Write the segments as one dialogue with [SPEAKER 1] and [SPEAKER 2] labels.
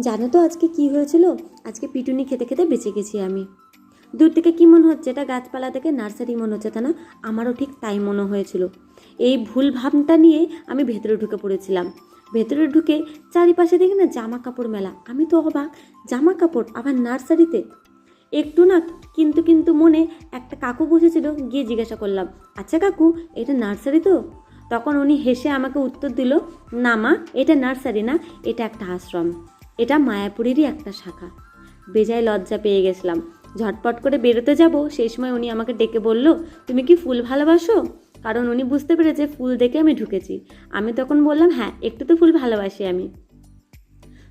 [SPEAKER 1] জানো তো আজকে কি হয়েছিল? আজকে পিটুনি খেতে খেতে বেঁচে গেছি আমি। দূর থেকে কি মনে হচ্ছে, এটা গাছপালা থেকে নার্সারি মনে হচ্ছে, তা না? আমারও ঠিক তাই মনে হয়েছিল। এই ভুল ভাবটা নিয়ে আমি ভেতরে ঢুকে পড়েছিলাম। ভেতরে ঢুকে চারিপাশে দেখি না জামা কাপড় মেলা। আমি তো অবাক, জামা কাপড় আবার নার্সারিতে! একটু না কিন্তু কিন্তু মনে একটা কাকু বসেছিল, গিয়ে জিজ্ঞাসা করলাম, আচ্ছা কাকু, এটা নার্সারি তো? তখন উনি হেসে আমাকে উত্তর দিল, না মা, এটা নার্সারি না, এটা একটা আশ্রম। এটা মায়াপুরেরই একটা শাখা। বেজায় লজ্জা পেয়ে গেছিলাম। ঝটপট করে বেরোতে যাব, সেই সময় উনি আমাকে ডেকে বলল, তুমি কি ফুল ভালোবাসো? কারণ উনি বুঝতে পেরেছে ফুল দেখে আমি ঢুকেছি। আমি তখন বললাম, হ্যাঁ, একটু তো ফুল ভালোবাসি আমি।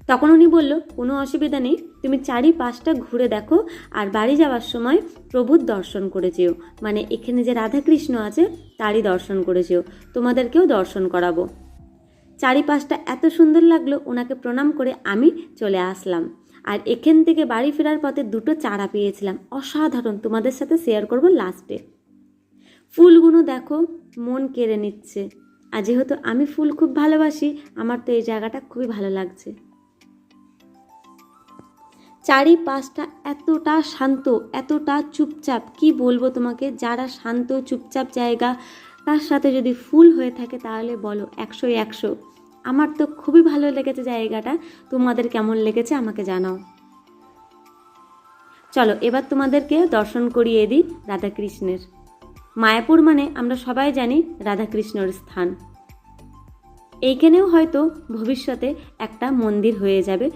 [SPEAKER 1] তখন উনি বলল, কোনো অসুবিধা নেই, তুমি চারিপাশটা ঘুরে দেখো, আর বাড়ি যাওয়ার সময় প্রভুর দর্শন করে যেও। মানে এখানে যে রাধাকৃষ্ণ আছে তারই দর্শন করে যেও, তোমাদেরকেও দর্শন করাবো। চারিপাশটা এত সুন্দর লাগলো, ওনাকে প্রণাম করে আমি চলে আসলাম। আর এখান থেকে বাড়ি ফেরার পথে দুটো চারা পেয়েছিলাম, অসাধারণ, তোমাদের সাথে শেয়ার করব লাস্টে। ফুলগুলো দেখো, মন কেড়ে নিচ্ছে। আর যেহেতু আমি ফুল খুব ভালোবাসি, আমার তো এই জায়গাটা খুবই ভালো লাগছে। চারিপাশটা এতটা শান্ত, এতটা চুপচাপ, কি বলবো তোমাকে। যারা শান্ত চুপচাপ জায়গা, তার সাথে যদি ফুল হয়ে থাকে তাহলে বলো 100-ই 100। আমার তো খুবই ভালো লেগেছে জায়গাটা। তোমাদের কেমন লেগেছে আমাকে জানাও। চলো এবার তোমাদেরকে দর্শন করিয়ে দিই রাধাকৃষ্ণের। মায়াপুর মানে আমরা সবাই জানি রাধাকৃষ্ণর স্থান। এইখানেও হয়তো ভবিষ্যতে একটা মন্দির হয়ে যাবে,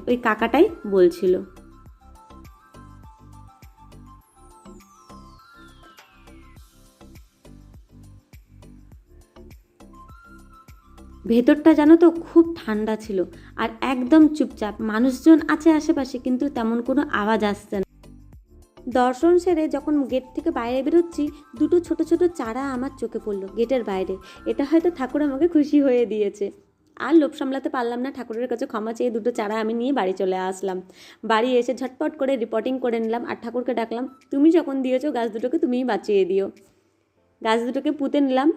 [SPEAKER 1] ওই কাকাটাই বলছিল। ভেতরটা জানো তো খুব ঠান্ডা ছিল, আর একদম চুপচাপ। মানুষজন আছে আশেপাশে, কিন্তু তেমন কোনো আওয়াজ আসছে না। দর্শন সেরে যখন গেট থেকে বাইরে বেরোচ্ছি, দুটো ছোট ছোট চারা আমার চোখে পড়লো গেটের বাইরে। এটা হয়তো ঠাকুর আমাকে খুশি হয়ে দিয়েছে। আর লোভ সামলাতে পারলাম না, ঠাকুরের কাছে ক্ষমা চেয়ে দুটো চারা আমি নিয়ে বাড়ি চলে আসলাম। বাড়ি এসে ঝটপট করে রিপোর্টিং করে নিলাম, আর ঠাকুরকে ডাকলাম, তুমি যখন দিয়েছো গাছ দুটোকে তুমিই বাঁচিয়ে দিও। গাছ দুটোকে পুঁতে নিলাম।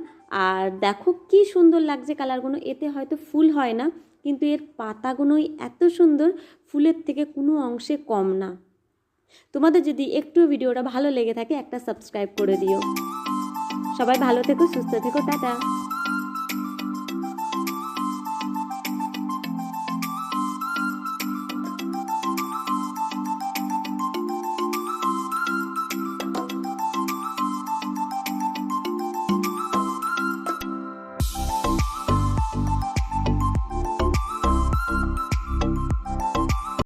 [SPEAKER 1] আর দেখো কি সুন্দর লাগছে কালারগুলো। এতে হয়তো ফুল হয় না, কিন্তু এর পাতাগুলোই এত সুন্দর, ফুলের থেকে কোনো অংশে কম না। তোমাদের যদি একটু ভিডিওটা ভালো লেগে থাকে, একটা সাবস্ক্রাইব করে দিও। সবাই ভালো থেকো, সুস্থ থেকো, টাটা।